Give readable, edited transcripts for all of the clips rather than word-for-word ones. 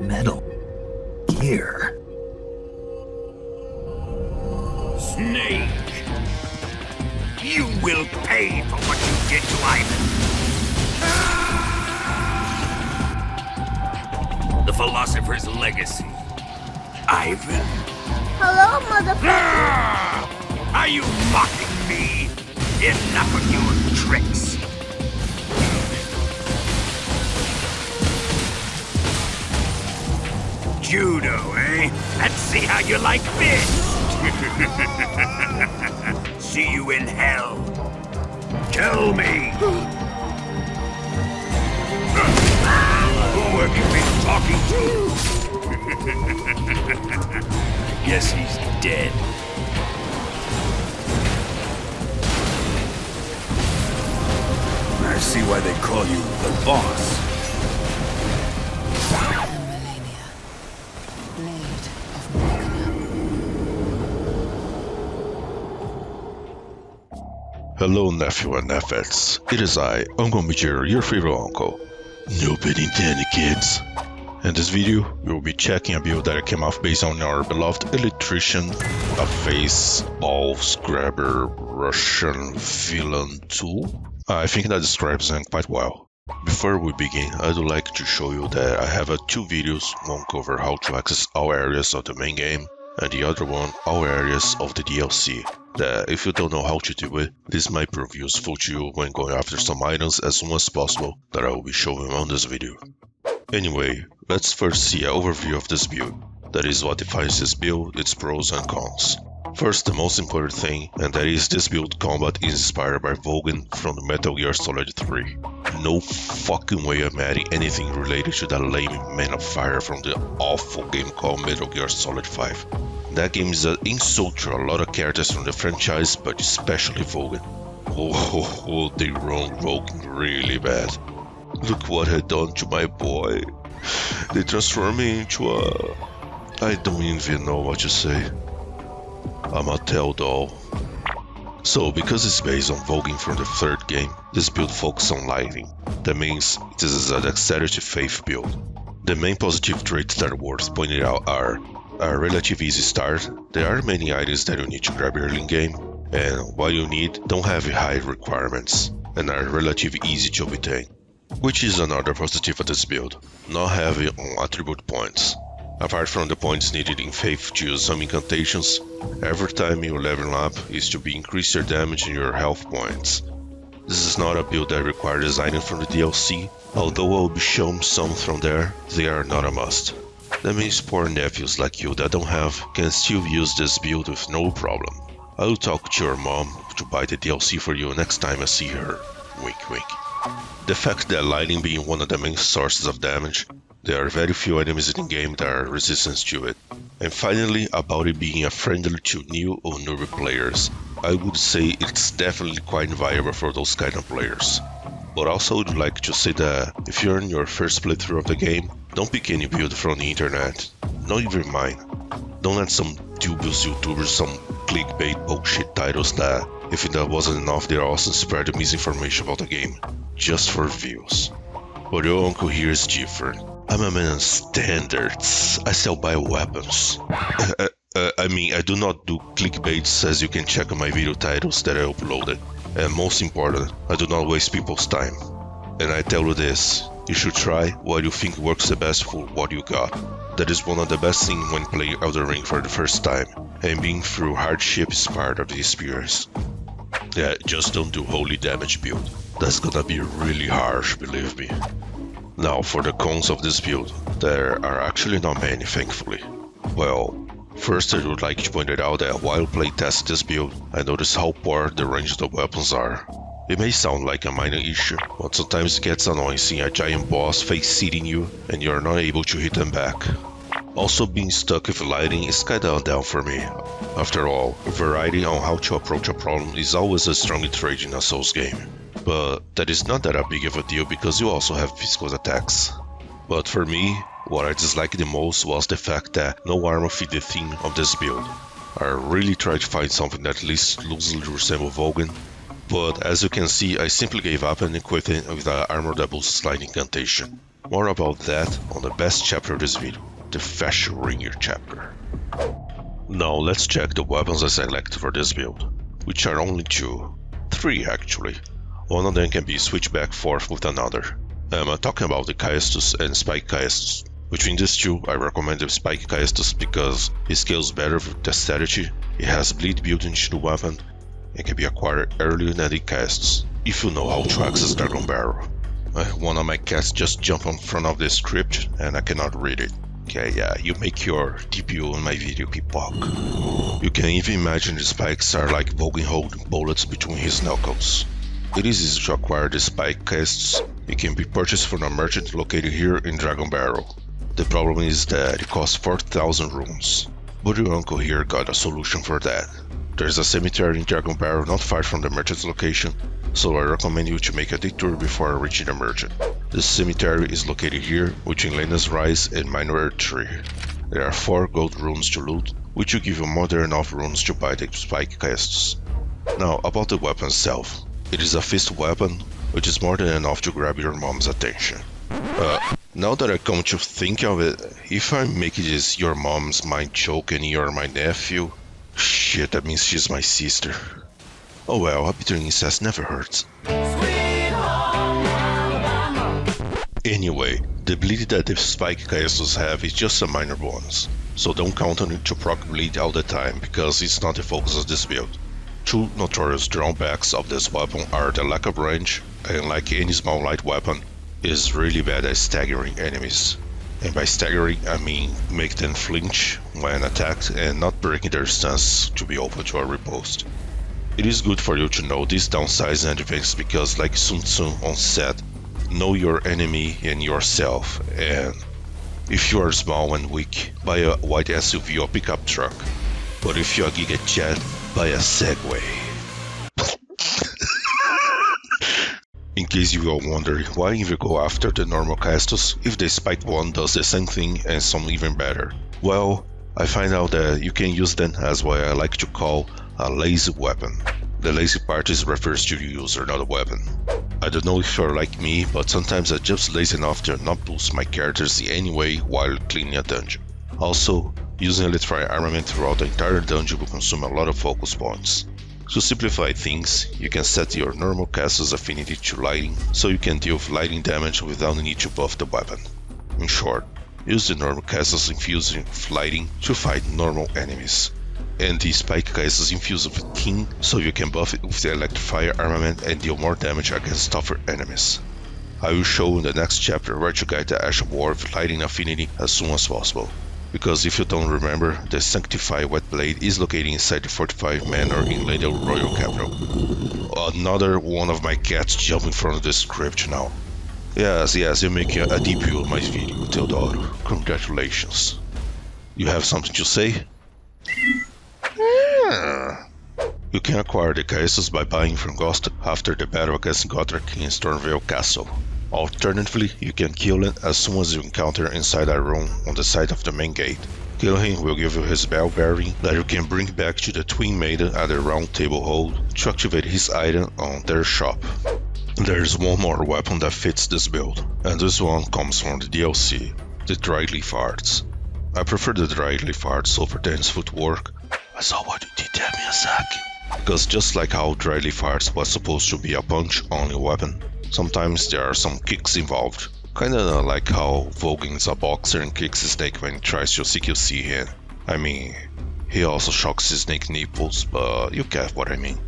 Metal gear. Snake! You will pay for what you did to Ivan! The Philosopher's Legacy. Ivan? Hello, motherfucker. Are you mocking me? Enough of your tricks! Judo, eh? Let's see how you like this! See you in hell. Tell me! Who have you been talking to? I guess he's dead. I see why they call you the boss. Hello nephew and nephews, it is I, Uncle Major, your favorite uncle. No pun intended, kids. In this video, we will be checking a build that came off based on our beloved electrician, a face, balls, grabber, Russian villain tool. I think that describes him quite well. Before we begin, I would like to show you that I have two videos, one cover how to access all areas of the main game, and the other one all areas of the DLC. That if you don't know how to do it, this might prove useful to you when going after some items as soon as possible that I will be showing on this video. Anyway, let's first see an overview of this build. That is what defines this build, its pros and cons. First, the most important thing, and that is this build combat is inspired by Volgin from the Metal Gear Solid 3. No fucking way I'm adding anything related to that lame Man of Fire from the awful game called Metal Gear Solid 5. That game is an insult to a lot of characters from the franchise, but especially Volgin. Oh, they wronged Volgin really bad. Look what I done to my boy. They transformed me into a... I don't even know what to say. I'm a tell doll. So, because it's based on Volgin from the third game, this build focuses on lighting. That means this is a dexterity faith build. The main positive traits that are worth pointing out are a relative easy start. There are many items that you need to grab early in game, and what you need don't have high requirements, and are relatively easy to obtain. Which is another positive of this build, not heavy on attribute points. Apart from the points needed in Faith to use some incantations, every time you level up is to be increase your damage and your health points. This is not a build that requires designing from the DLC, although I will be showing some from there, they are not a must. That means poor nephews like you that don't have can still use this build with no problem. I will talk to your mom to buy the DLC for you next time I see her. Wink wink. The fact that lighting being one of the main sources of damage, there are very few enemies in the game that are resistant to it. And finally, about it being a friendly to new or newbie players, I would say it's definitely quite viable for those kind of players. But also would like to say that if you're in your first playthrough of the game, don't pick any build from the internet, not even mine. Don't let some dubious YouTubers, some clickbait bullshit titles that, if that wasn't enough, they're also spreading misinformation about the game, just for views. But your uncle here is different. I'm a man of standards. I sell bioweapons. I mean, I do not do clickbaits, as you can check on my video titles that I uploaded. And most important, I do not waste people's time. And I tell you this, you should try what you think works the best for what you got. That is one of the best things when playing Elden Ring for the first time, and being through hardship is part of the experience. Yeah, just don't do holy damage build. That's gonna be really harsh, believe me. Now for the cons of this build, there are actually not many, thankfully. Well, first I would like to point it out that while playtesting this build, I noticed how poor the range of the weapons are. It may sound like a minor issue, but sometimes it gets annoying seeing a giant boss face-sitting you and you're not able to hit them back. Also, being stuck with lighting is kinda down for me. After all, variety on how to approach a problem is always a strong trait in a Souls game. But that is not that big of a deal because you also have physical attacks. But for me, what I disliked the most was the fact that no armor fit the theme of this build. I really tried to find something that at least loosely resembled Volgin, but as you can see I simply gave up and equipped it with an armor double slide incantation. More about that on the best chapter of this video, the Fashion Ringer chapter. Now let's check the weapons I selected for this build, which are only 2. 3 actually. One of them can be switched back forth with another. I'm talking about the Caestus and Spike Caestus. Between these 2, I recommend the Spike Caestus because it scales better with the strategy, it has bleed built into the weapon, and can be acquired earlier than the Caestus, if you know how to access Dragon Barrel. One of my cats just jumped in front of the script and I cannot read it. Okay, yeah, you make your DPO in my video epoch. You can even imagine the spikes are like Volgin holding bullets between his knuckles. It is easy to acquire the Spike Caestus. It can be purchased from a merchant located here in Dragon Barrel. The problem is that it costs 4,000 runes, but your uncle here got a solution for that. There's a cemetery in Dragon Barrel not far from the merchant's location, so I recommend you to make a detour before reaching the merchant. This cemetery is located here, between Lena's Rise and Minor Tree. There are 4 gold runes to loot, which will give you more than enough runes to buy the Spike Caestus. Now about the weapon itself. It is a fist weapon, which is more than enough to grab your mom's attention. Now that I come to think of it, if I make this your mom's mind choke and you're my nephew, shit, that means she's my sister. Oh well, a bitter incest never hurts. Anyway, the bleed that the Spike Caestus have is just a minor bonus, so don't count on it to proc bleed all the time because it's not the focus of this build. 2 notorious drawbacks of this weapon are the lack of range, and like any small light weapon, it is really bad at staggering enemies. And by staggering, I mean make them flinch when attacked and not breaking their stance to be open to a riposte. It is good for you to know these downsides in advance because like Sun Tzu on set, know your enemy and yourself, and if you are small and weak, buy a white SUV or pickup truck, but if you are Giga Jet, buy a Segway. In case you are wondering why even go after the normal Caestus if the Spike one does the same thing and some even better. Well, I find out that you can use them as what I like to call a lazy weapon. The lazy part is refers to the user, not a weapon. I don't know if you're like me, but sometimes I'm just lazy enough to not boost my characters in any way while cleaning a dungeon. Also, using electric armament throughout the entire dungeon will consume a lot of focus points. To simplify things, you can set your normal castle's affinity to lighting, so you can deal with lighting damage without the need to buff the weapon. In short, use the normal castle's infusing with lighting to fight normal enemies, and the Spike Caestus infused with King, so you can buff it with the electrifier armament and deal more damage against tougher enemies. I will show in the next chapter where to guide the Ash of War with lighting affinity as soon as possible. Because if you don't remember, the Sanctified Wet Blade is located inside the fortified manor in Leyndell Royal Capital. Another one of my cats jumped in front of the script now. Yes, you're making a debut on my video, Teodoro. Congratulations. You have something to say? You can acquire the Caestus by buying from Ghost after the battle against Godric in Stormveil Castle. Alternatively, you can kill him as soon as you encounter inside a room on the side of the main gate. Killing him will give you his bell bearing that you can bring back to the Twin Maiden at the Round Table Hold to activate his item on their shop. There's one more weapon that fits this build, and this one comes from the DLC, the Dryleaf Arts. I prefer the Dryleaf Arts over Dance Footwork. I saw what you did there, Miyazaki. Because just like how Dryleaf Arts was supposed to be a punch-only weapon, sometimes there are some kicks involved. Kinda like how Volgin is a boxer and kicks his snake when he tries to CQC him. I mean, he also shocks his snake nipples, but you get what I mean.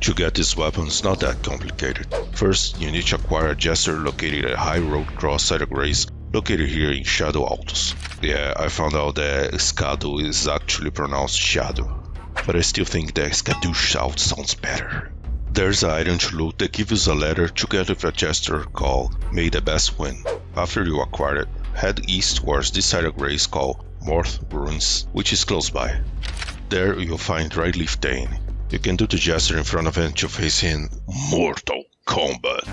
To get this weapon is not that complicated. First, you need to acquire a Jester located at High Road Cross Side of Grace, located here in Shadow Altus. Yeah, I found out that Skadu is actually pronounced Shadow, but I still think that Skadushout sounds better. There's an item to loot that gives you a letter together with a gesture called May the Best Win. After you acquire it, head east towards this side of Grace called Morth Ruins, which is close by. There you'll find Dryleaf Dane. You can do the gesture in front of him to face him Mortal Kombat.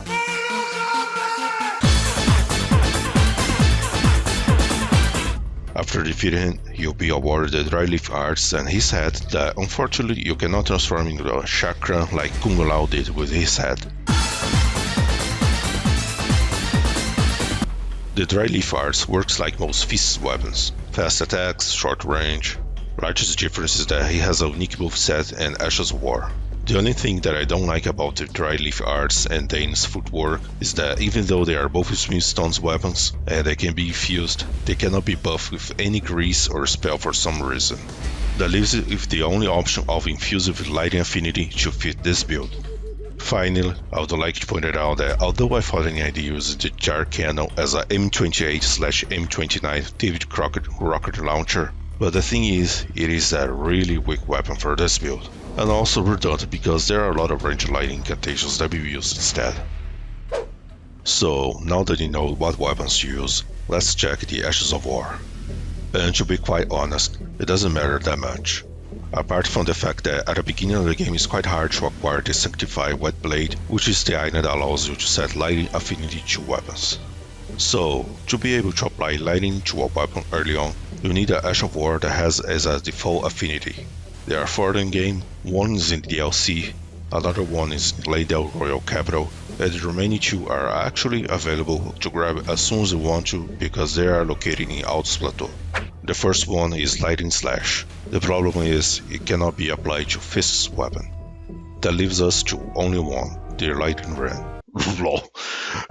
After defeating him, you'll be awarded the Dryleaf Arts and his head that unfortunately you cannot transform into a chakra like Kung Lao did with his head. The dry leaf arts works like most Feast's weapons. Fast attacks, short range. Largest difference is that he has a unique moveset and Ashes of War. The only thing that I don't like about the dry leaf arts and Dane's footwork is that even though they are both smooth stones weapons and they can be infused, they cannot be buffed with any grease or spell for some reason. That leaves it with the only option of infusing with lightning affinity to fit this build. Finally, I would like to point out that although I thought an idea using the jar cannon as a M28/M29 David Crockett rocket launcher, but the thing is, it is a really weak weapon for this build, and also redundant because there are a lot of ranged lightning incantations that we use instead. So, now that you know what weapons to use, let's check the Ashes of War. And to be quite honest, it doesn't matter that much. Apart from the fact that at the beginning of the game it's quite hard to acquire the Sanctified Wet Blade, which is the item that allows you to set lightning affinity to weapons. So, to be able to apply lightning to a weapon early on, you need an Ash of War that has as a default affinity. There are 4 in game, one is in DLC, another one is in Leyndell Royal Capital, and the remaining 2 are actually available to grab as soon as you want to because they are located in Altus Plateau. The first one is Lightning Slash. The problem is it cannot be applied to Fist's weapon. That leaves us to only one, the Lightning Ring. Lol.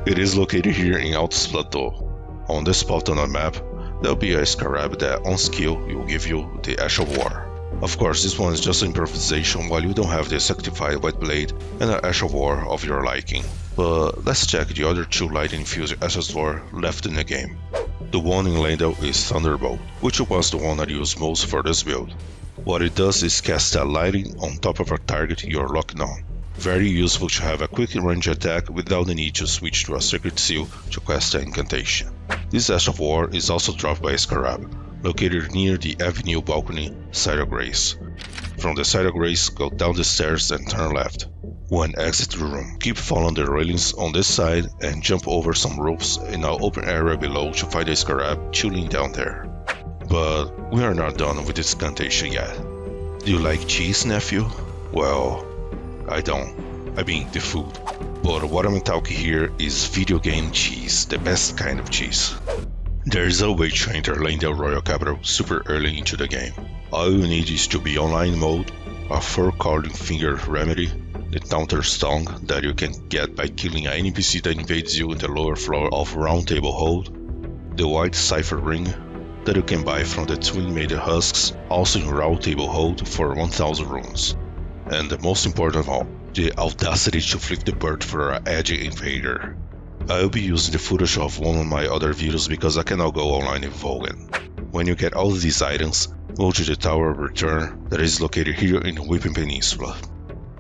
It is located here in Altus Plateau. On this spot on the map, there will be a scarab that on skill will give you the Ash of War. Of course, this one is just improvisation while you don't have the Sanctified Wet Blade and an Ash of War of your liking. But let's check the other 2 lightning infused Ashes of War left in the game. The one in Leyndell is Thunderbolt, which was the one I used most for this build. What it does is cast a lightning on top of a target you're locking on. Very useful to have a quick range attack without the need to switch to a Sacred Seal to cast an incantation. This Ash of War is also dropped by a Scarab, located near the Avenue Balcony, Side of Grace. From the Side of Grace, go down the stairs and turn left. When exit the room, keep following the railings on this side and jump over some ropes in an open area below to find a Scarab chilling down there. But we are not done with this incantation yet. Do you like cheese, nephew? Well, I don't. I mean the food. But what I'm talking here is video game cheese, the best kind of cheese. There is a way to enter Leyndell Royal Capital super early into the game. All you need is to be online mode, a 4-carding finger remedy, the Taunter Stone that you can get by killing an NPC that invades you in the lower floor of Round Table Hold, the White Cipher Ring that you can buy from the Twin Maiden Husks, also in Round Table Hold for 1000 runes, and the most important of all, the audacity to flip the bird for an edgy invader. I'll be using the footage of one of my other videos because I cannot go online with Volgin. When you get all of these items, go to the Tower of Return that is located here in the Weeping Peninsula.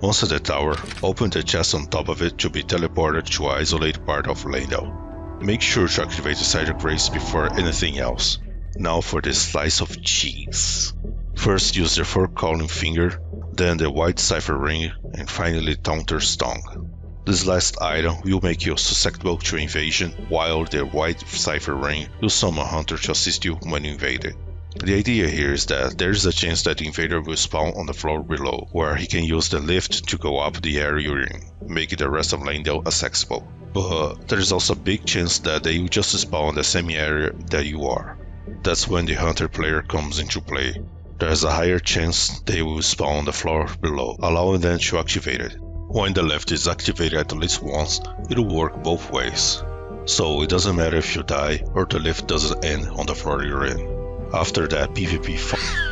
Once at the tower, open the chest on top of it to be teleported to an isolated part of Leyndell. Make sure to activate the Side of Grace before anything else. Now for the slice of cheese. First use the 4-calling finger, then the White Cipher Ring, and finally Taunter Stone. This last item will make you susceptible to invasion, while the White Cipher Ring will summon a hunter to assist you when invaded. The idea here is that there is a chance that the invader will spawn on the floor below, where he can use the lift to go up the area you're in, making the rest of Leyndell accessible. But there is also a big chance that they will just spawn in the same area that you are. That's when the hunter player comes into play. There is a higher chance they will spawn on the floor below, allowing them to activate it. When the lift is activated at least once, it will work both ways. So it doesn't matter if you die or the lift doesn't end on the floor you're in. After that PvP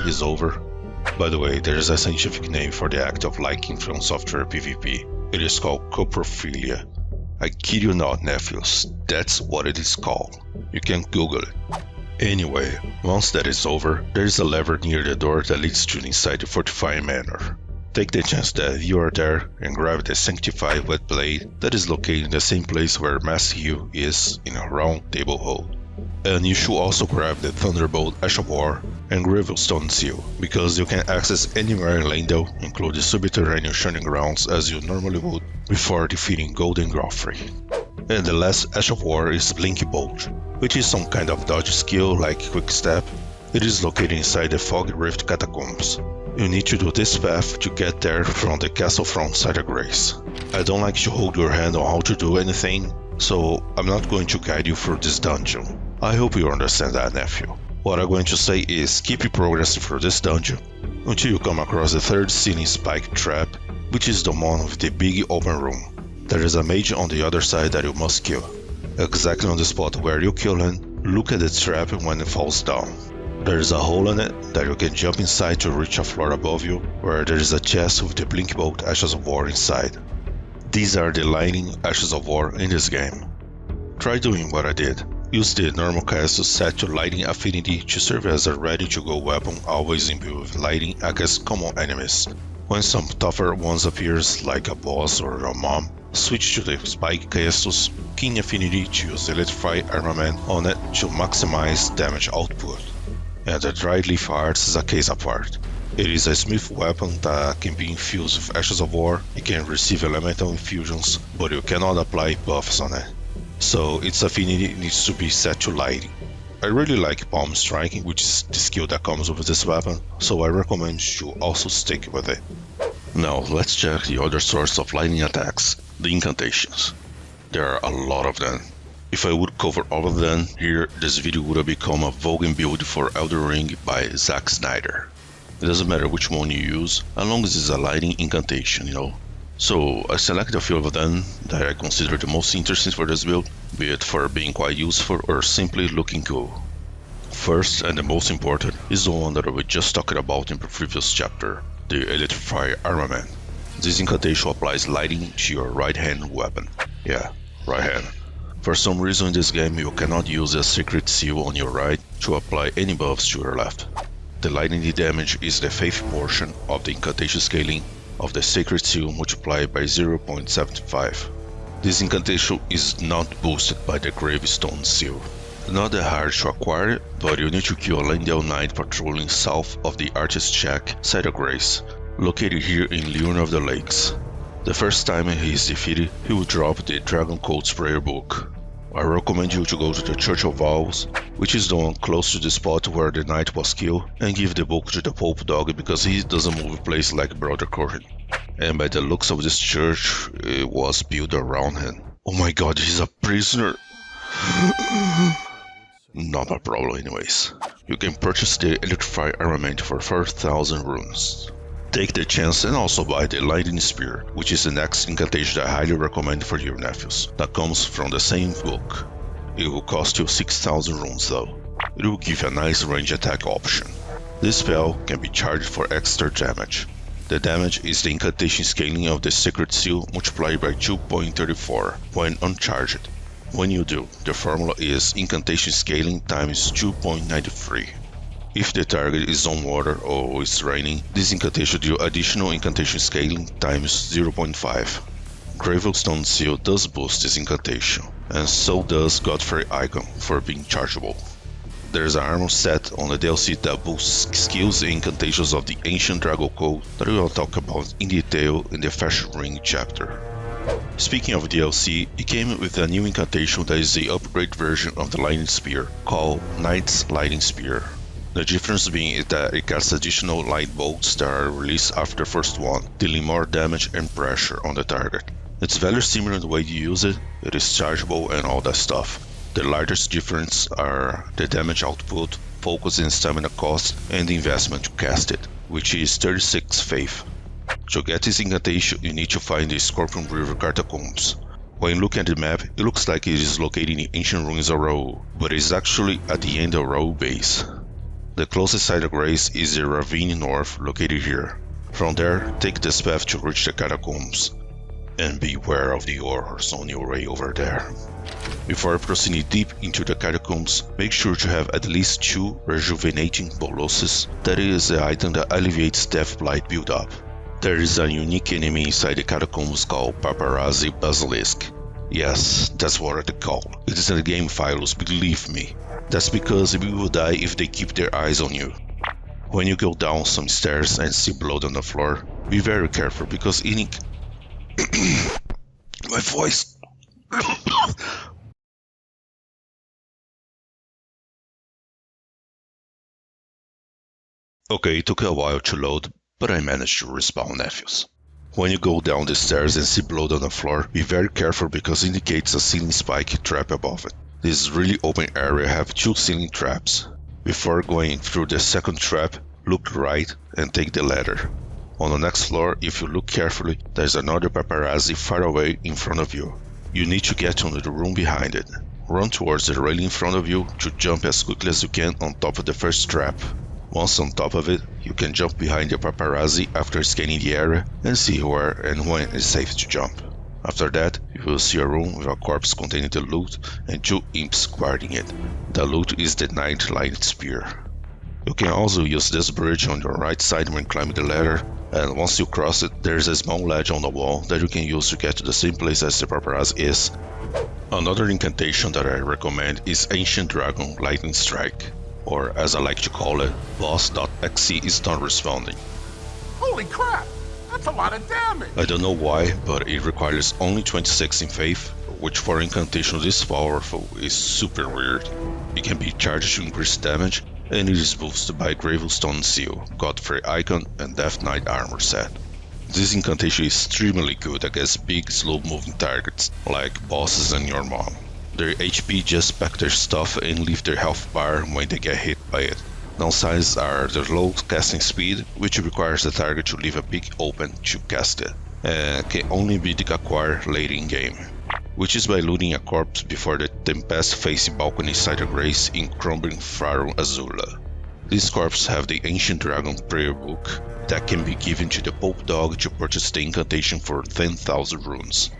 is over. By the way, there is a scientific name for the act of liking from software PvP. It is called coprophilia. I kid you not, nephews, that's what it is called. You can Google it. Anyway, once that is over, there is a lever near the door that leads to inside the fortifying manor. Take the chance that you are there and grab the Sanctified Wet Blade that is located in the same place where Mass Heal is in a Round Table Hold. And you should also grab the Thunderbolt Ash of War and Gravelstone Seal, because you can access anywhere in Leyndell, including the subterranean Shining Grounds as you normally would before defeating Golden Godfrey. And the last Ash of War is Blinky Bolt, which is some kind of dodge skill like Quick Step. It is located inside the Fog Rift Catacombs. You need to do this path to get there from the castle front Side of Grace. I don't like to hold your hand on how to do anything, so I'm not going to guide you through this dungeon. I hope you understand that, nephew. What I'm going to say is keep progressing through this dungeon until you come across the third ceiling spike trap, which is the one with the big open room. There is a mage on the other side that you must kill. Exactly on the spot where you kill him, look at the trap when it falls down. There is a hole in it that you can jump inside to reach a floor above you, where there is a chest with the blink bolt Ashes of War inside. These are the lightning Ashes of War in this game. Try doing what I did. Use the normal cast to set your Lightning Affinity to serve as a ready-to-go weapon always imbued with lightning against common enemies. When some tougher ones appears, like a boss or a mom, switch to the Spike Castus Keen Affinity to use Electrify Armament on it to maximize damage output. And the Dried Leaf Hearts is a case apart. It is a smith weapon that can be infused with Ashes of War, it can receive elemental infusions, but you cannot apply buffs on it. So its affinity needs to be set to lighting. I really like palm striking, which is the skill that comes with this weapon, so I recommend you also stick with it. Now let's check the other source of lightning attacks, the Incantations. There are a lot of them. If I would cover all of them here, this video would have become a Volgin build for Elden Ring by Zack Snyder. It doesn't matter which one you use, as long as it's a lightning incantation, you know. So I selected a few of them that I consider the most interesting for this build, be it for being quite useful or simply looking cool. First and the most important is the one that we just talked about in the previous chapter, the Electrify Armament. This incantation applies lightning to your right hand weapon. Yeah, right hand. For some reason in this game you cannot use a secret seal on your right to apply any buffs to your left. The lightning damage is the faith portion of the incantation scaling of the sacred seal multiplied by 0.75. This incantation is not boosted by the gravestone seal. Not that hard to acquire, but you need to kill a Lendel Knight patrolling south of the Artist Shack Site of Grace, located here in Leon of the Lakes. The first time he is defeated, he will drop the Dragon Coat's prayer book. I recommend you to go to the Church of Vows, which is the one close to the spot where the knight was killed, and give the book to the Pope Dog because he doesn't move place like Brother Corin. And by the looks of this church, it was built around him. Oh my god, he's a prisoner! Not my problem anyways. You can purchase the Electrify Armament for 4,000 runes. Take the chance and also buy the Lightning Spear, which is the next incantation that I highly recommend for your nephews, that comes from the same book. It will cost you 6,000 runes though. It will give you a nice range attack option. This spell can be charged for extra damage. The damage is the incantation scaling of the Sacred Seal multiplied by 2.34 when uncharged. When you do, the formula is incantation scaling times 2.93. If the target is on water or it's raining, this incantation do additional incantation scaling times 0.5. Gravestone Seal does boost this incantation, and so does Godfrey Icon for being chargeable. There is an armor set on the DLC that boosts skills and incantations of the Ancient Dragon Code that we will talk about in detail in the Fashion Ring chapter. Speaking of DLC, it came with a new incantation that is the upgrade version of the Lightning Spear, called Knight's Lightning Spear. The difference being is that it casts additional light bolts that are released after the first one, dealing more damage and pressure on the target. It's very similar to the way you use it, it is chargeable and all that stuff. The largest difference are the damage output, focus and stamina cost, and the investment to cast it, which is 36 faith. To get this incantation, you need to find the Scorpion River Catacombs. When looking at the map, it looks like it is located in the ancient ruins of Raoul, but it is actually at the end of Raoul base. The closest site of grace is the ravine north, located here. From there, take this path to reach the catacombs, and beware of the horrors on your way over there. Before proceeding deep into the catacombs, make sure to have at least 2 rejuvenating bolosses, that is the item that alleviates death blight build-up. There is a unique enemy inside the catacombs called Paparazzi Basilisk. Yes, that's what they call. It is in the game, Philos, believe me. That's because you will die if they keep their eyes on you. When you go down some stairs and see blood on the floor, be very careful because any... My voice... Okay, it took a while to load, but I managed to respawn nephews. When you go down the stairs and see blood on the floor, be very careful because it indicates a ceiling spike trap above it. This really open area have 2 ceiling traps. Before going through the second trap, look right and take the ladder. On the next floor, if you look carefully, there's another paparazzi far away in front of you. You need to get into the room behind it. Run towards the railing in front of you to jump as quickly as you can on top of the first trap. Once on top of it, you can jump behind the paparazzi after scanning the area and see where and when it's safe to jump. After that, you will see a room with a corpse containing the loot and 2 imps guarding it. The loot is the Knight-Lighted Spear. You can also use this bridge on your right side when climbing the ladder, and once you cross it, there's a small ledge on the wall that you can use to get to the same place as the paparazzi is. Another incantation that I recommend is Ancient Dragon Lightning Strike, or as I like to call it, boss.exe is not responding. Holy crap! That's a lot of damage! I don't know why, but it requires only 26 in faith, which for incantation this powerful is super weird. It can be charged to increase damage, and it is boosted by Gravestone Seal, Godfrey Icon, and Death Knight armor set. This incantation is extremely good against big, slow-moving targets, like bosses and your mom. Their HP just pack their stuff and leave their health bar when they get hit by it. Downsides are the low casting speed, which requires the target to leave a peak open to cast it, and can only be acquired later in game, which is by looting a corpse before the Tempest-facing balcony inside the grace in Crumbling Farum Azula. These corpses have the Ancient Dragon Prayer Book that can be given to the Pope Dog to purchase the incantation for 10,000 runes.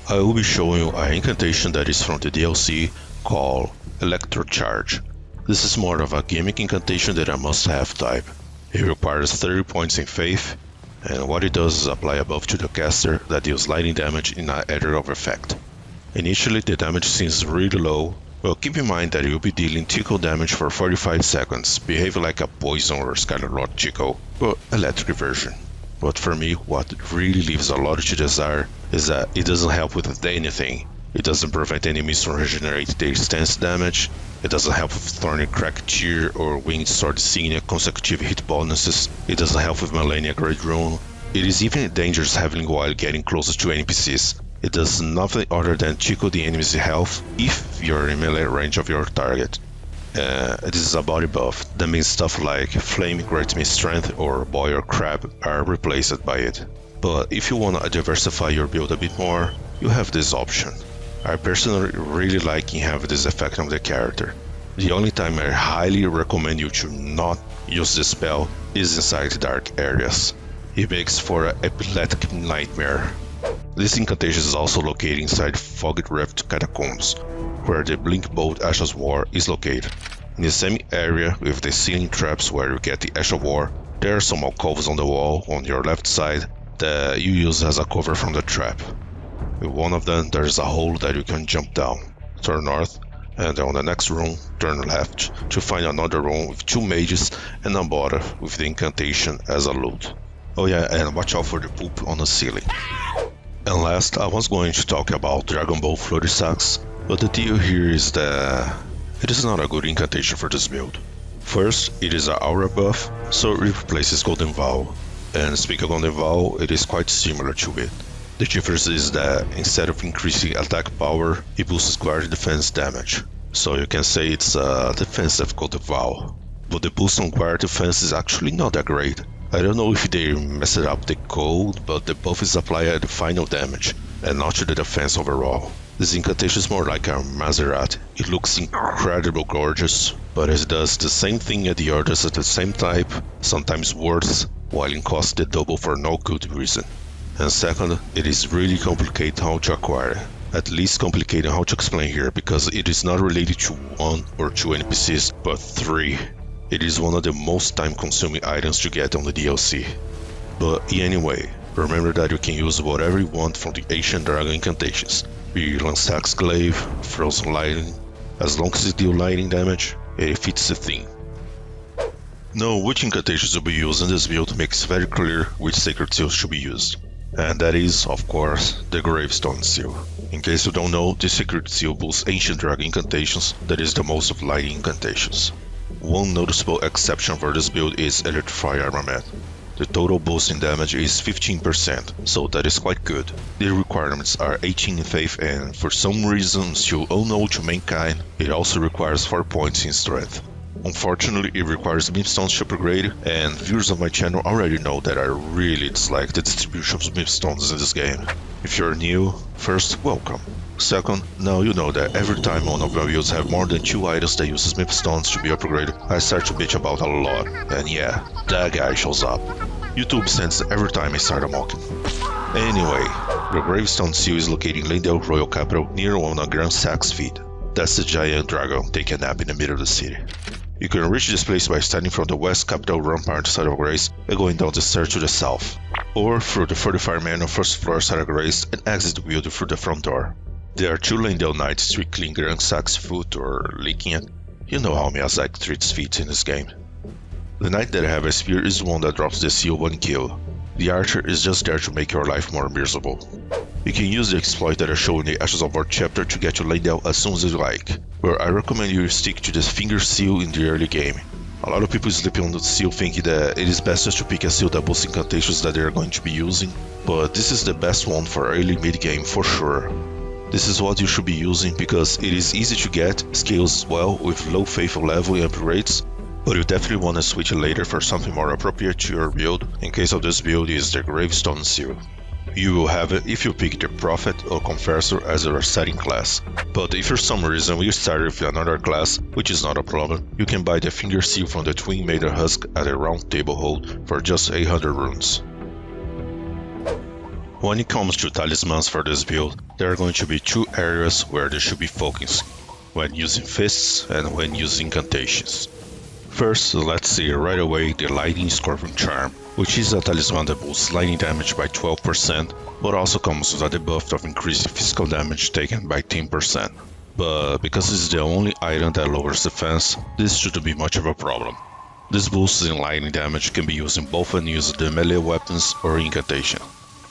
I will be showing you an incantation that is from the DLC called Electrocharge. This is more of a gimmick incantation that I must have type. It requires 30 points in faith, and what it does is apply a buff to the caster that deals lightning damage in an area of effect. Initially the damage seems really low, but keep in mind that you'll be dealing tickle damage for 45 seconds, behave like a poison or scatter rod tickle, but electric version. But for me, what really leaves a lot to desire is that it doesn't help with anything. It doesn't prevent enemies from regenerating their stance damage, it doesn't help with Thorny Crack Tear or Winged Sword Insignia consecutive hit bonuses, it doesn't help with Malenia Great Rune, it is even dangerous having while getting closer to NPCs. It does nothing other than tickle the enemy's health if you're in melee range of your target. This is a body buff, that means stuff like Flame Grant Me Strength or Boy or Crab are replaced by it. But if you wanna diversify your build a bit more, you have this option. I personally really like having this effect on the character. The only time I highly recommend you to not use this spell is inside dark areas. It makes for an epileptic nightmare. This incantation is also located inside Fogged Rift Catacombs, where the Blink Bolt Ash of War is located. In the same area with the ceiling traps where you get the Ash of War, there are some alcoves on the wall on your left side that you use as a cover from the trap. With one of them there is a hole that you can jump down, turn north, and on the next room turn left to find another room with 2 mages and a bottle with the incantation as a loot. Oh yeah, and watch out for the poop on the ceiling. And last, I was going to talk about Dragon Ball Flurry Sacks, but the deal here is that it is not a good incantation for this build. First, it is an aura buff, so it replaces Golden Vow, and speaking of Golden Vow, it is quite similar to it. The difference is that instead of increasing attack power, it boosts guard defense damage, so you can say it's a defensive Golden Vow. But the boost on guard defense is actually not that great. I don't know if they messed up the code, but the buff is applied at the final damage, and not to the defense overall. This incantation is more like a Maserati. It looks incredibly gorgeous, but it does the same thing as the others at the same type, sometimes worse, while it costs the double for no good reason. And second, it is really complicated how to acquire it. At least complicated how to explain here, because it is not related to 1 or 2 NPCs, but 3. It is one of the most time-consuming items to get on the DLC. But anyway, remember that you can use whatever you want from the Ancient Dragon incantations, be Lansax Glaive, Frozen Lightning, as long as it deals lightning damage, it fits the theme. Now, which incantations will be used in this build makes very clear which sacred seals should be used. And that is, of course, the Gravestone Seal. In case you don't know, this sacred seal boosts Ancient Dragon incantations that is the most of lightning incantations. One noticeable exception for this build is Electrify Armament. The The total boosting damage is 15%, so that is quite good. The requirements are 18 in faith and for some reason still unknown to mankind, it also requires 4 points in strength. Unfortunately, it requires Mipstones to upgrade, and viewers of my channel already know that I really dislike the distribution of Mipstones in this game. If you're new, first, welcome. Second, now you know that every time one of my builds have more than 2 items that uses Mipstones to be upgraded, I start to bitch about a lot, and yeah, that guy shows up. YouTube sends every time I start mocking. Anyway, the Gravestone Seal is located in Leyndell Royal Capital near one of Grand Sax's feet. That's the giant dragon taking a nap in the middle of the city. You can reach this place by starting from the west capital rampart side of Grace and going down the stairs to the south, or through the fortified manor first floor side of Grace and exit the building through the front door. There are 2 Leyndell knights strictly Grand Sax's foot or licking it. You know how Miyazaki treats feet in this game. The knight that have a spear is the one that drops the seal when killed. The archer is just there to make your life more miserable. You can use the exploit that I show in the Ashes of War chapter to get to Leyndell as soon as you like, where I recommend you stick to the finger seal in the early game. A lot of people sleep on the seal thinking that it is best just to pick a seal that boosts incantations that they are going to be using, but this is the best one for early mid-game for sure. This is what you should be using because it is easy to get, scales well with low faithful level and upgrades, but you definitely want to switch it later for something more appropriate to your build. In case of this build is the Gravestone Seal. You will have it if you pick the Prophet or Confessor as your setting class, but if for some reason you started with another class, which is not a problem, you can buy the Finger Seal from the Twin Maiden Husk at a round table hold for just 800 runes. When it comes to talismans for this build, there are going to be 2 areas where they should be focused, when using fists and when using incantations. First, let's see right away the Lightning Scorpion Charm, which is a talisman that boosts lightning damage by 12%, but also comes with a debuff of increasing physical damage taken by 10%. But because this is the only item that lowers defense, this shouldn't be much of a problem. This boost in lightning damage can be used in both unused melee weapons or incantation.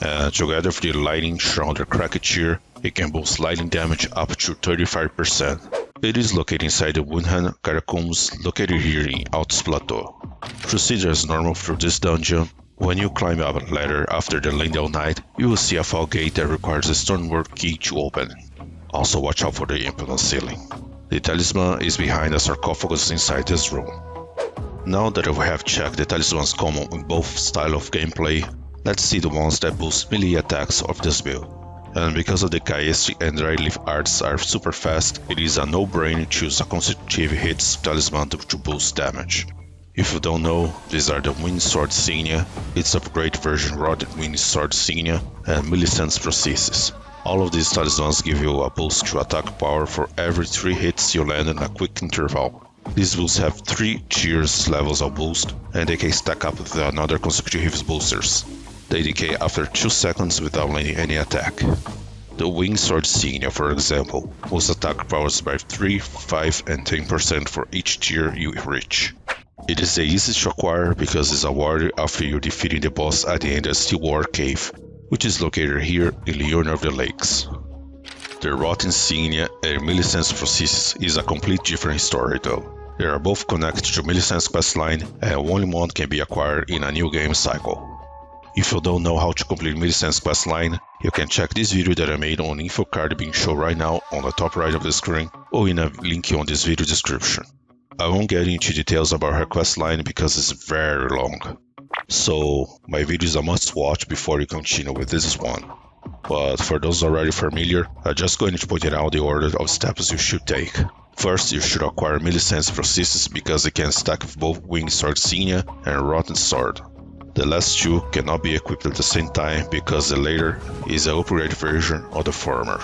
And together with the Lightning Shrouded Cracketeer, it can boost lightning damage up to 35%. It is located inside the Windhand Catacombs located here in Altus Plateau. Proceed as normal through this dungeon. When you climb up a ladder after the Leyndell Knight, you will see a fall gate that requires a stonework key to open. Also watch out for the imp on the ceiling. The talisman is behind a sarcophagus inside this room. Now that we have checked the talismans common in both style of gameplay, let's see the ones that boost melee attacks of this build. And because of the Kaesti and Dry Leaf arts are super fast, it is a no-brainer to choose a consecutive hits talisman to boost damage. If you don't know, these are the Wind Sword Signia, its upgrade version Rotted Wind Sword Signia, and Millicent's Prosthesis. All of these talismans give you a boost to attack power for every 3 hits you land in a quick interval. These boosts have 3 tiers levels of boost, and they can stack up with another consecutive boosters. They decay after 2 seconds without landing any attack. The Wing Sword Signia, for example, boosts attack powers by 3, 5 and 10% for each tier you reach. It is the easiest to acquire because it's awarded after you defeating the boss at the end of Stillwater Cave, which is located here in Leona of the Lakes. The Rot Insignia and Millicent's Prosthesis is a complete different story though. They are both connected to Millicent's questline and only one can be acquired in a new game cycle. If you don't know how to complete Millicent's questline, you can check this video that I made on info card being shown right now on the top right of the screen or in a link on this video description. I won't get into details about her questline because it's very long. So my video is a must watch before you continue with this one. But for those already familiar, I'm just going to point out the order of steps you should take. First, you should acquire Millicent's Prosthesis because it can stack with both Winged Sword Signia and Rotten Sword. The last 2 cannot be equipped at the same time because the latter is an upgraded version of the former.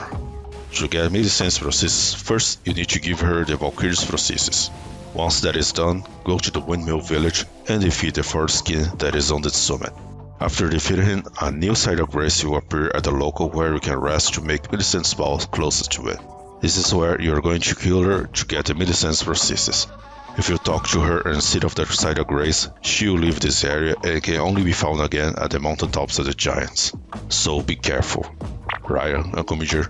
To get Millicent's Prosthesis, first you need to give her the Valkyrie's Prosthesis. Once that is done, go to the Windmill Village and defeat the 4th skin that is on the summit. After defeating him, a new side of grace will appear at the local where you can rest to make Millicent's ball closest to it. This is where you are going to kill her to get the Millicent's Prosthesis. If you talk to her and sit off the side of grace, she will leave this area and can only be found again at the mountaintops of the giants. So be careful. Ryan, Uncle Major,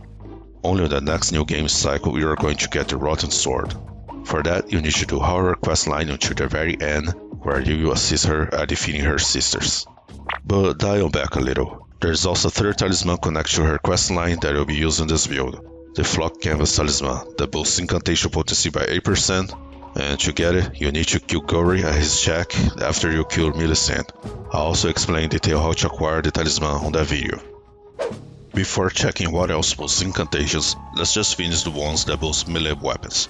only on the next new game cycle you are going to get the Rotten Sword. For that, you need to do horror quest line until the very end, where you will assist her at defeating her sisters. But dial back a little. There's also a third talisman connected to her questline that will be used in this build. The Flock Canvas Talisman that boosts incantation potency by 8%, and to get it, you need to kill Gory at his shack after you kill Millicent. I'll also explain in detail how to acquire the talisman on that video. Before checking what else boosts incantations, let's just finish the ones that boost melee weapons.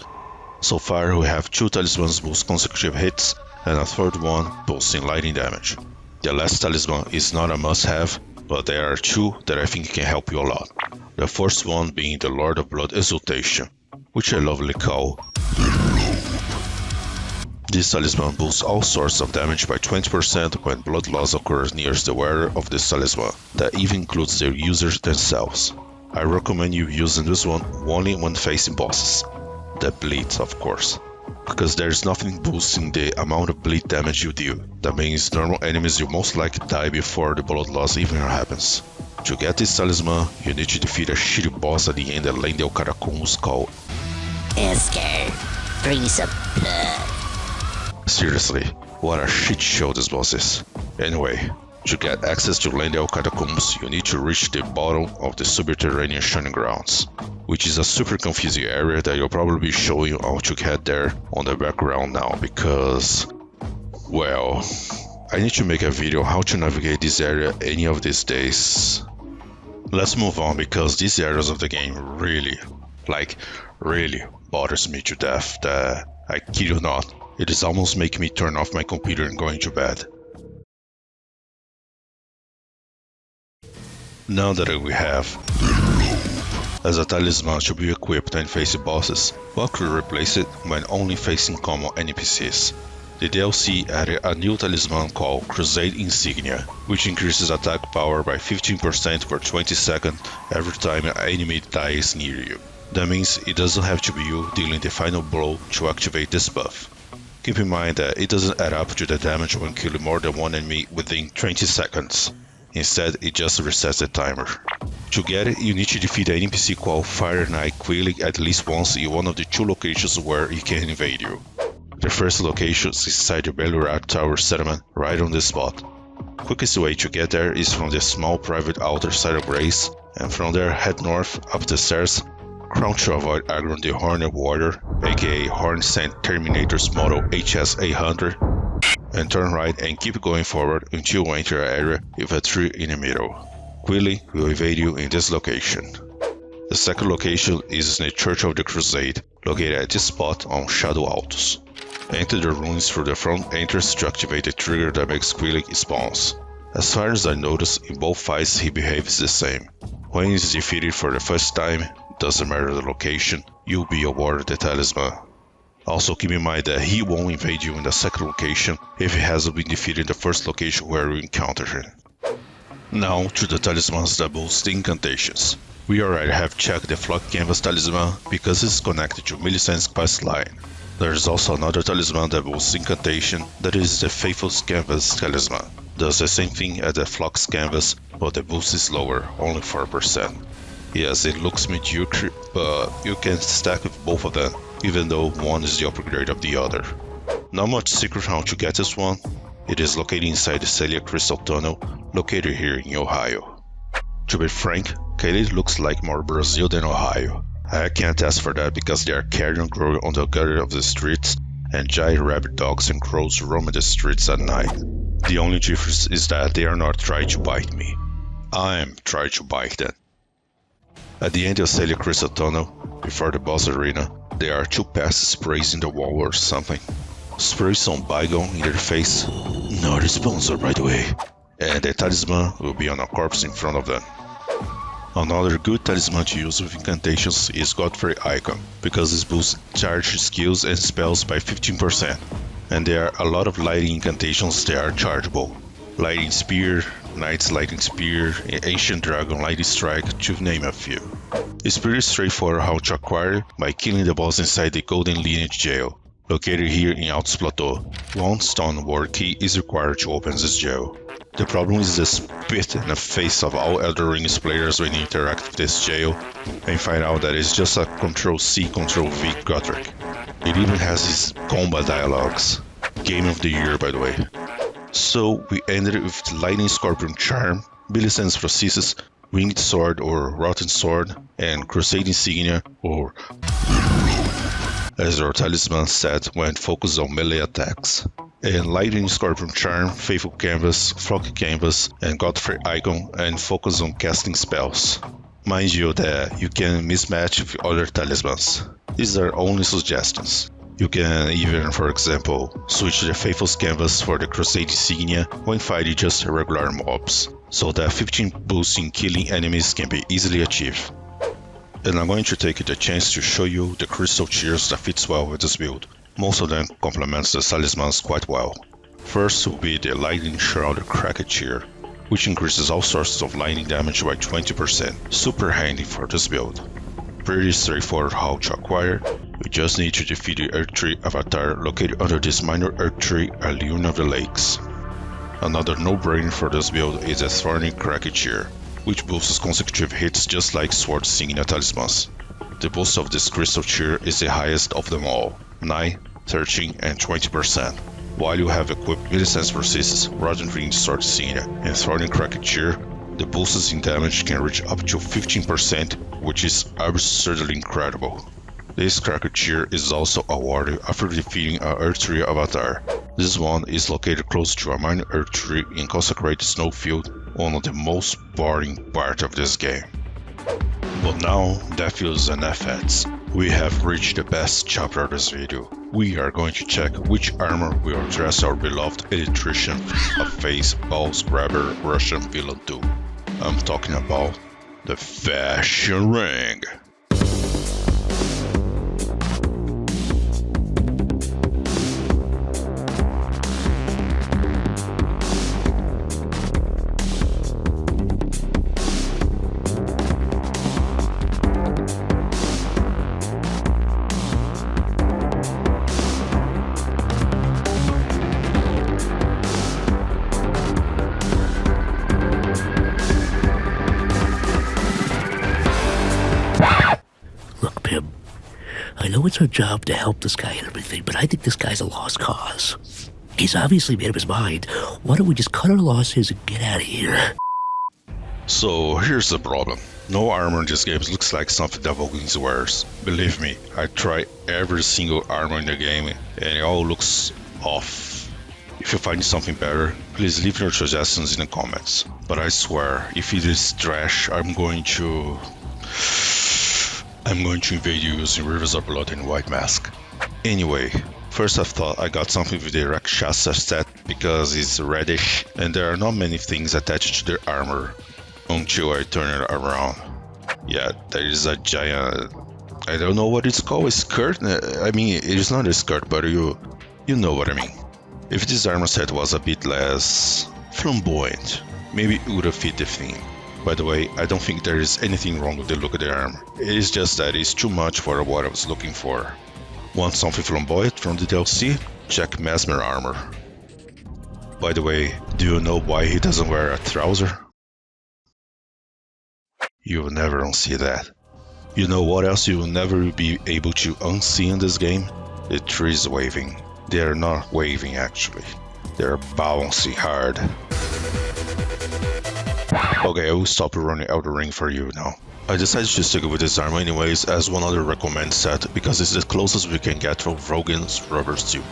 So far we have 2 talismans boost consecutive hits, and a third one boosting lightning damage. The last talisman is not a must-have, but there are 2 that I think can help you a lot. The first one being the Lord of Blood Exaltation, which I lovingly call the Lobe. This talisman boosts all sorts of damage by 20% when blood loss occurs near the wearer of this talisman, that even includes the users themselves. I recommend you using this one only when facing bosses. That bleeds, of course, because there's nothing boosting the amount of bleed damage you deal. That means normal enemies will most likely die before the blood loss even happens. To get this talisman, you need to defeat a shitty boss at the end of Leyndell Catacombs called Esker, Prince of Blood. Seriously, what a shit show this boss is. Anyway, to get access to Leyndell Catacombs, you need to reach the bottom of the subterranean Shining Grounds, which is a super confusing area that you'll probably be showing you how to get there on the background now because, well, I need to make a video how to navigate this area any of these days. Let's move on because these areas of the game really bothers me to death that I kid you not, it is almost making me turn off my computer and going to bed. Now that we have as a talisman to be equipped when facing bosses, what could replace it when only facing common NPCs? The DLC added a new talisman called Crusade Insignia, which increases attack power by 15% for 20 seconds every time an enemy dies near you. That means it doesn't have to be you dealing the final blow to activate this buff. Keep in mind that it doesn't add up to the damage when killing more than one enemy within 20 seconds. Instead, it just resets the timer. To get it, you need to defeat an NPC called Fire Knight Quilly at least once in one of the 2 locations where he can invade you. The first location is inside the Belurat Tower settlement, right on the spot. Quickest way to get there is from the small private outer side of Grace, and from there head north up the stairs, crouch to avoid aggroing the Horned Warrior, aka Horn Sent Terminator's model HS-800, and turn right and keep going forward until you enter an area with a tree in the middle. Quilly will evade you in this location. The second location is in the Church of the Crusade, located at this spot on Shadow Altus. Enter the ruins through the front entrance to activate the trigger that makes Quilly spawns. As far as I noticed, in both fights he behaves the same. When he is defeated for the first time, doesn't matter the location, you'll be awarded the talisman. Also keep in mind that he won't invade you in the second location if he hasn't been defeated in the first location where you encounter him. Now to the talismans that boost incantations. We already have checked the Flock Canvas Talisman because it's connected to Millicent's quest line. There's also another talisman that boosts incantation, that is the Faithful's Canvas Talisman. Does the same thing as the Flock's Canvas, but the boost is lower, only 4%. Yes, it looks mediocre, but you can stack with both of them, even though one is the upgrade of the other. Not much secret how to get this one. It is located inside the Celia Crystal Tunnel, located here in Ohio. To be frank, Kaylee looks like more Brazil than Ohio. I can't ask for that because they are carrion growing on the gutter of the streets, and giant rabbit dogs and crows roam the streets at night. The only difference is that they are not trying to bite me. I'm trying to bite them. At the end of Celia Crystal Tunnel, before the boss arena, there are 2 past sprays in the wall or something. Spray some bygone in their face, not a sponsor by the way, and the talisman will be on a corpse in front of them. Another good talisman to use with incantations is Godfrey Icon, because it boosts charge skills and spells by 15%, and there are a lot of lighting incantations that are chargeable. Lightning Spear, Knight's Lightning Spear, and Ancient Dragon Lightning Strike, to name a few. It's pretty straightforward how to acquire by killing the boss inside the Golden Lineage jail, located here in Altus Plateau. 1 stone word key is required to open this jail. The problem is the spit in the face of all Elden Ring players when you interact with this jail and find out that it's just a Ctrl-C, Ctrl-V Godric. It even has these combat dialogues. Game of the Year, by the way. So we ended with the Lightning Scorpion Charm, Millicent's Prosthesis, Winged Sword or Rotten Sword, and Crusade Insignia or as our Talisman said when focused on melee attacks. And Lightning Scorpion Charm, Faithful Canvas, Flock Canvas, and Godfrey Icon and focus on casting spells. Mind you that you can mismatch with other talismans. These are only suggestions. You can even, for example, switch the Faithful's Canvas for the Crusade Insignia when fighting just regular mobs, so that 15 boost in killing enemies can be easily achieved. And I'm going to take the chance to show you the crystal tiers that fits well with this build. Most of them complements the talismans quite well. First will be the Lightning Shroud Cracked tier, which increases all sources of lightning damage by 20%, super handy for this build. Pretty straightforward how to acquire, you just need to defeat the Earth Tree avatar located under this minor Earth Tree Allure of the Lakes. Another no-brainer for this build is the Thorny Cracked tier, which boosts consecutive hits just like Sword Insignia talismans. The boost of this crystal tier is the highest of them all, 9, 13 and 20%. While you have equipped Millicent's Prosthesis, Rotten Ring Sword Insignia, and Thorny Cracked tier, the boosts in damage can reach up to 15%, which is absurdly incredible. This Cracked tier is also awarded after defeating an Earth Tree avatar. This one is located close to a minor Earth Tree in Consecrated Snowfield, one of the most boring parts of this game. But now, nephews and nephews, we have reached the best chapter of this video. We are going to check which armor will dress our beloved electrician of face balls grabber Russian villain do. I'm talking about the Fashion Ring. I know it's our job to help this guy and everything, but I think this guy's a lost cause. He's obviously made up his mind. Why don't we just cut our losses and get out of here? So here's the problem. No armor in this game looks like something that Volgin wears. Believe me, I tried every single armor in the game and it all looks off. If you find something better, please leave your suggestions in the comments. But I swear, if it is trash, I'm going to invade you using Rivers of Blood and White Mask. Anyway, first I thought I got something with the Rakshasa set because it's reddish and there are not many things attached to their armor until I turn it around. Yeah, there is a giant, I don't know what it's called, a skirt? I mean, it is not a skirt, but you know what I mean. If this armor set was a bit less flamboyant, maybe it would have fit the theme. By the way, I don't think there is anything wrong with the look of the armor. It is just that it's too much for what I was looking for. Want something flamboyant from the DLC? Check Mesmer armor. By the way, do you know why he doesn't wear a trouser? You will never unsee that. You know what else you will never be able to unsee in this game? The trees waving. They are not waving actually. They are bouncing hard. Okay, I will stop running Elden Ring for you now. I decided to stick with this armor anyways as one other recommended set because it's the closest we can get from Volgin's rubber suit.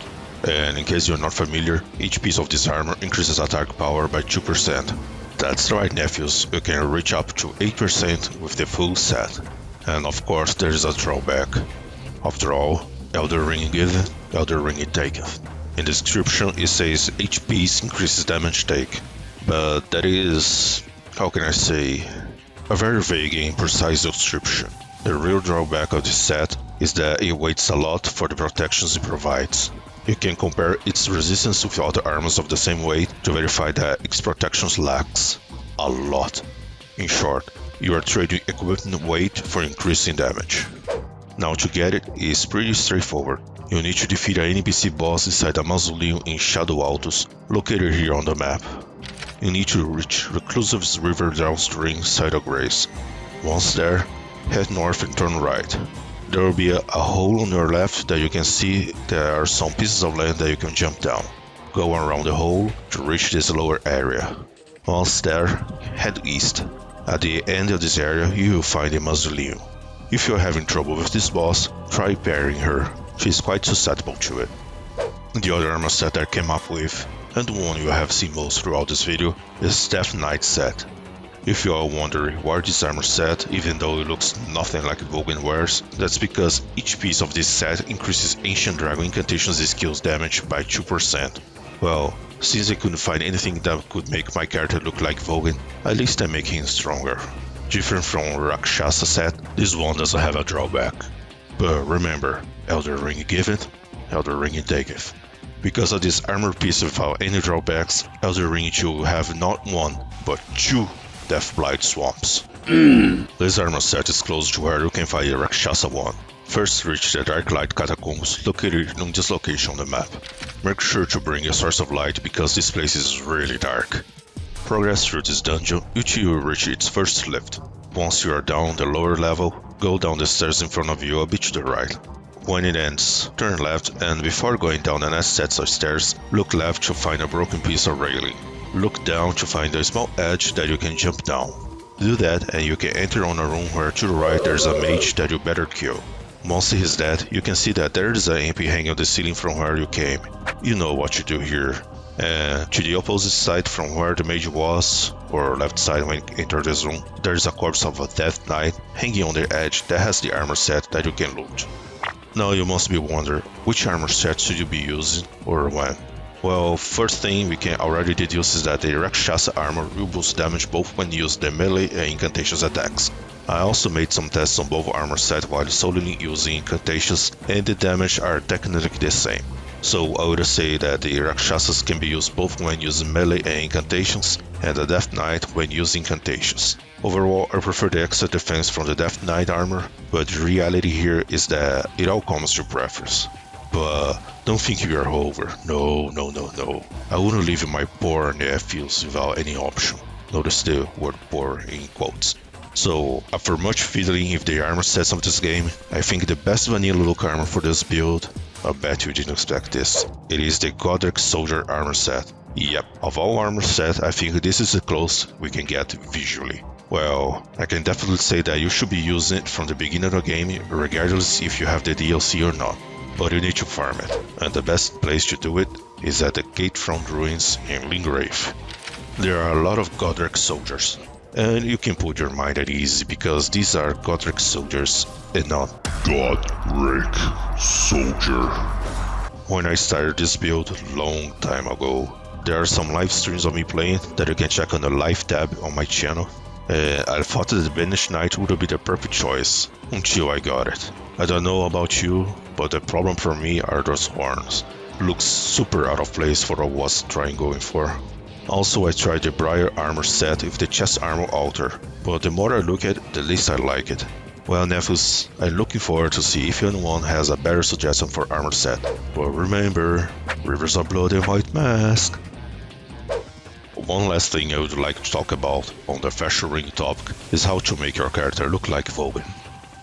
And in case you're not familiar, each piece of this armor increases attack power by 2%. That's right nephews, you can reach up to 8% with the full set. And of course there is a drawback. After all, Elden Ring giveth, Elden Ring it taketh. In the description it says each piece increases damage take. But that is, how can I say, a very vague and imprecise description. The real drawback of this set is that it weighs a lot for the protections it provides. You can compare its resistance with other armors of the same weight to verify that its protections lacks a lot. In short, you are trading equipment weight for increasing damage. Now to get it is pretty straightforward. You need to defeat an NPC boss inside a mausoleum in Shadow Altus, located here on the map. You need to reach Reclusive's River downstream side of Grace. Once there, head north and turn right. There will be a hole on your left that you can see there are some pieces of land that you can jump down. Go around the hole to reach this lower area. Once there, head east. At the end of this area, you will find a mausoleum. If you are having trouble with this boss, try parrying her. She is quite susceptible to it. The other armor set that I came up with, and the one you have seen most throughout this video, is Death Knight set. If you are wondering why this armor set, even though it looks nothing like Volgin wears, that's because each piece of this set increases Ancient Dragon Incantations skills damage by 2%. Well, since I couldn't find anything that could make my character look like Volgin, at least I make him stronger. Different from Rakshasa set, this one doesn't have a drawback. But remember, Elden Ring giveth, Elden Ring taketh. Because of this armor piece without any drawbacks, Elden Ring 2 will have not one, but 2 Death Blight swamps. This armor set is close to where you can find the Rakshasa one. First reach the Dark Light Catacombs located in this location on the map. Make sure to bring a source of light because this place is really dark. Progress through this dungeon until you reach its first lift. Once you are down the lower level, go down the stairs in front of you a bit to the right. When it ends, turn left and before going down the next sets of stairs, look left to find a broken piece of railing. Look down to find a small edge that you can jump down. Do that and you can enter on a room where to the right there's a mage that you better kill. Once he is dead, you can see that there is an MP hanging on the ceiling from where you came. You know what to do here. And to the opposite side from where the mage was, or left side when you enter this room, there is a corpse of a Death Knight hanging on the edge that has the armor set that you can loot. Now you must be wondering, which armor set should you be using, or when? Well, first thing we can already deduce is that the Rakshasa armor will boost damage both when used the melee and incantations attacks. I also made some tests on both armor sets while solely using incantations, and the damage are technically the same. So I would say that the Rakshasas can be used both when using melee and incantations, and the Death Knight when using incantations. Overall, I prefer the extra defense from the Death Knight armor, but the reality here is that it all comes to preference. But don't think you are over. No. I wouldn't leave my poor nephews without any option. Notice the word poor in quotes. So, after much fiddling with the armor sets of this game, I think the best vanilla look armor for this build, I bet you didn't expect this, it is the Godric Soldier armor set. Yep, of all armor set, I think this is the closest we can get visually. Well, I can definitely say that you should be using it from the beginning of the game, regardless if you have the DLC or not. But you need to farm it, and the best place to do it is at the Gatefront Ruins in Lingrave. There are a lot of Godric soldiers, and you can put your mind at ease because these are Godric soldiers and not Godric Soldier. When I started this build long time ago, there are some live streams of me playing that you can check on the live tab on my channel. I thought that the Banished Knight would be the perfect choice until I got it. I don't know about you, but the problem for me are those horns. Looks super out of place for what I was trying going for. Also, I tried the Briar armor set with the chest armor altar, but the more I look at it, the least I like it. Well, nephews, I'm looking forward to see if anyone has a better suggestion for armor set. But remember, Rivers of Blood and White Mask. One last thing I would like to talk about on the fashion ring topic is how to make your character look like Volgin.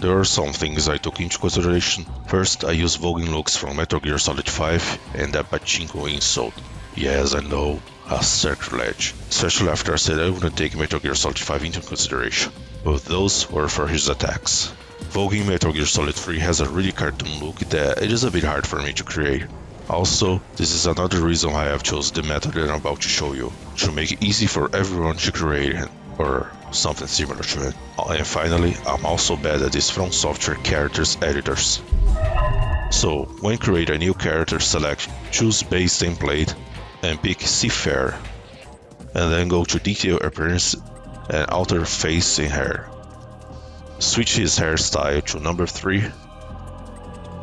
There are some things I took into consideration. First, I used Volgin looks from Metal Gear Solid 5 and that pachinko insult. Yes, I know, a sacrilege, especially after I said I wouldn't take Metal Gear Solid 5 into consideration. But those were for his attacks. Volgin Metal Gear Solid 3 has a really cartoon look that it is a bit hard for me to create. Also, this is another reason why I have chosen the method that I'm about to show you, to make it easy for everyone to create it, or something similar to it. And finally, I'm also bad at these From Software characters editors. So, when create a new character, select Choose Base Template and pick Seafarer, and then go to Detail Appearance and alter face and hair. Switch his hairstyle to number 3,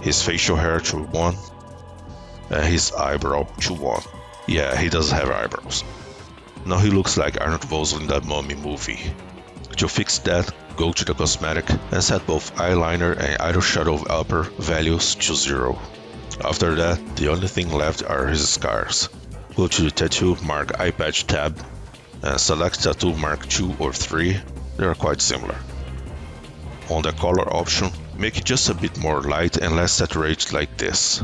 his facial hair to 1, and his eyebrow to 1. Yeah, he doesn't have eyebrows. Now he looks like Arnold Vosloo in that Mummy movie. To fix that, go to the cosmetic and set both eyeliner and eyeshadow upper values to 0. After that, the only thing left are his scars. Go to the Tattoo Mark Eye Patch tab and select Tattoo Mark 2 or 3, they are quite similar. On the color option, make it just a bit more light and less saturated like this.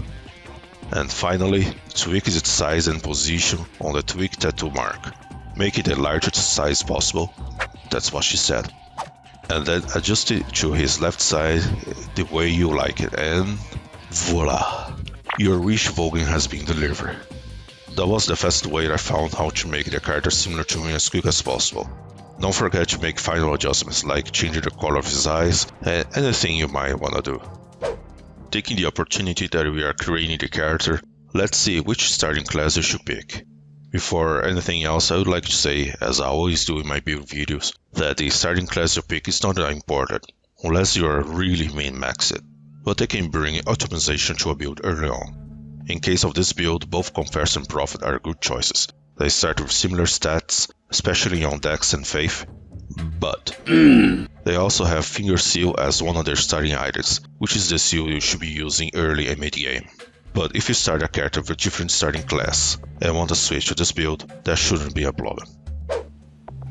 And finally, tweak its size and position on the tweak tattoo mark. Make it the largest size possible, that's what she said. And then adjust it to his left side the way you like it, and voila! Your wish Volgin has been delivered. That was the fast way I found how to make the character similar to me as quick as possible. Don't forget to make final adjustments like changing the color of his eyes and anything you might wanna do. Taking the opportunity that we are creating the character, let's see which starting class you should pick. Before anything else, I would like to say, as I always do in my build videos, that the starting class you pick is not that important, unless you are really min-maxed, but they can bring optimization to a build early on. In case of this build, both Confess and Prophet are good choices. They start with similar stats, especially on Dex and Faith, but they also have Finger Seal as one of their starting items, which is the seal you should be using early and mid-game. But if you start a character with a different starting class and want to switch to this build, that shouldn't be a problem.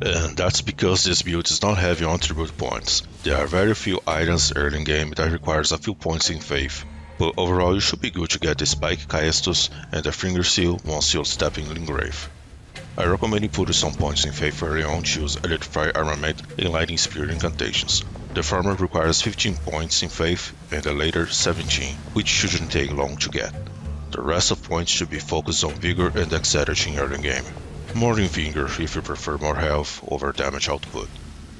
And that's because this build is not heavy on attribute points. There are very few items early in game that requires a few points in Faith, but overall you should be good to get the Spike Caestus and the Finger Seal once you step in Lingrave. I recommend you put some points in Faith early on to use Electrify Armament and Lightning Spear Incantations. The former requires 15 points in Faith and the later 17, which shouldn't take long to get. The rest of points should be focused on Vigor and Dexterity in early game. More than Vigor if you prefer more health over damage output.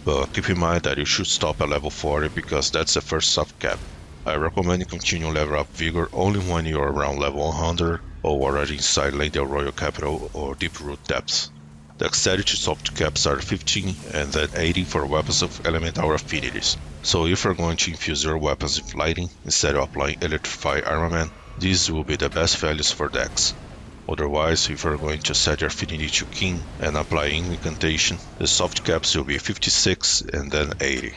But keep in mind that you should stop at level 40 because that's the first soft cap. I recommend you continue level up Vigor only when you are around level 100 or already inside Leyndell Royal Capital or Deep Root Depths. Dexterity soft caps are 15 and then 80 for weapons of elemental affinities. So if you're going to infuse your weapons with lightning instead of applying Electrify Armament, these will be the best values for Dex. Otherwise, if you're going to set your affinity to King and apply Incantation, the soft caps will be 56 and then 80.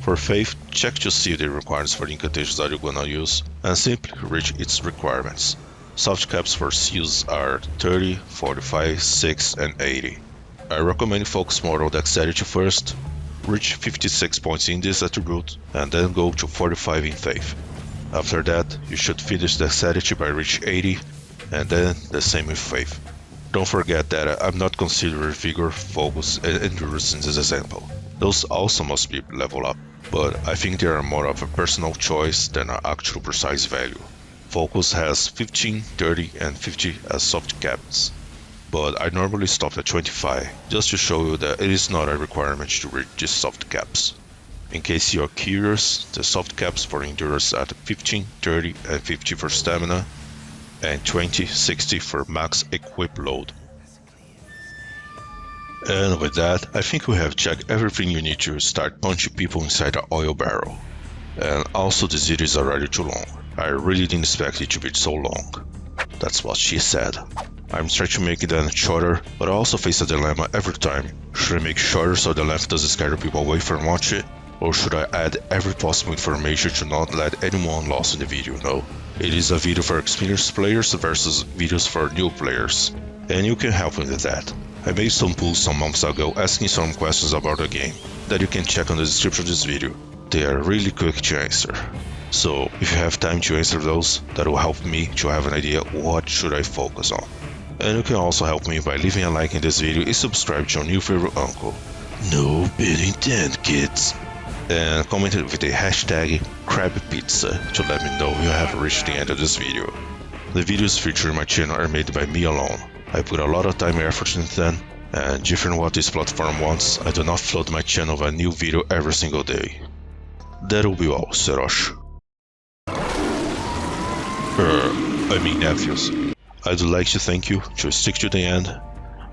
For Faith, check to see the requirements for the incantations that you're gonna use and simply reach its requirements. Soft caps for seals are 30, 45, 6 and 80. I recommend you focus more on Dexterity first, reach 56 points in this attribute and then go to 45 in Faith. After that, you should finish Dexterity by reach 80 and then the same with Faith. Don't forget that I'm not considering Vigor, Focus and Endurance in this example. Those also must be leveled up, but I think they are more of a personal choice than an actual precise value. Focus has 15, 30 and 50 as soft caps, but I normally stop at 25, just to show you that it is not a requirement to reach these soft caps. In case you are curious, the soft caps for Endurance are 15, 30 and 50 for Stamina, and 20, 60 for max equip load. And with that, I think we have checked everything you need to start punching people inside the oil barrel. And also this video is already too long. I really didn't expect it to be so long. That's what she said. I'm trying to make it then shorter, but I also face a dilemma every time. Should I make shorter so the length doesn't scare people away from watching it? Or should I add every possible information to not let anyone lost in the video know? It is a video for experienced players versus videos for new players. And you can help me with that. I made some polls some months ago asking some questions about the game that you can check on the description of this video. They are really quick to answer. So if you have time to answer those, that will help me to have an idea what should I focus on. And you can also help me by leaving a like in this video and subscribe to your new favorite uncle. No bad intent, kids. And comment with the hashtag CrabPizza to let me know you have reached the end of this video. The videos featuring my channel are made by me alone. I put a lot of time and effort into them, and different what this platform wants, I do not flood my channel with a new video every single day. That'll be all, Serosh. Nephews. I'd like to thank you to stick to the end.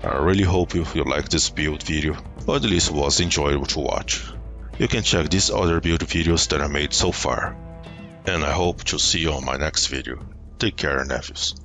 I really hope you liked this build video, or at least was enjoyable to watch. You can check these other build videos that I made so far. And I hope to see you on my next video. Take care, nephews.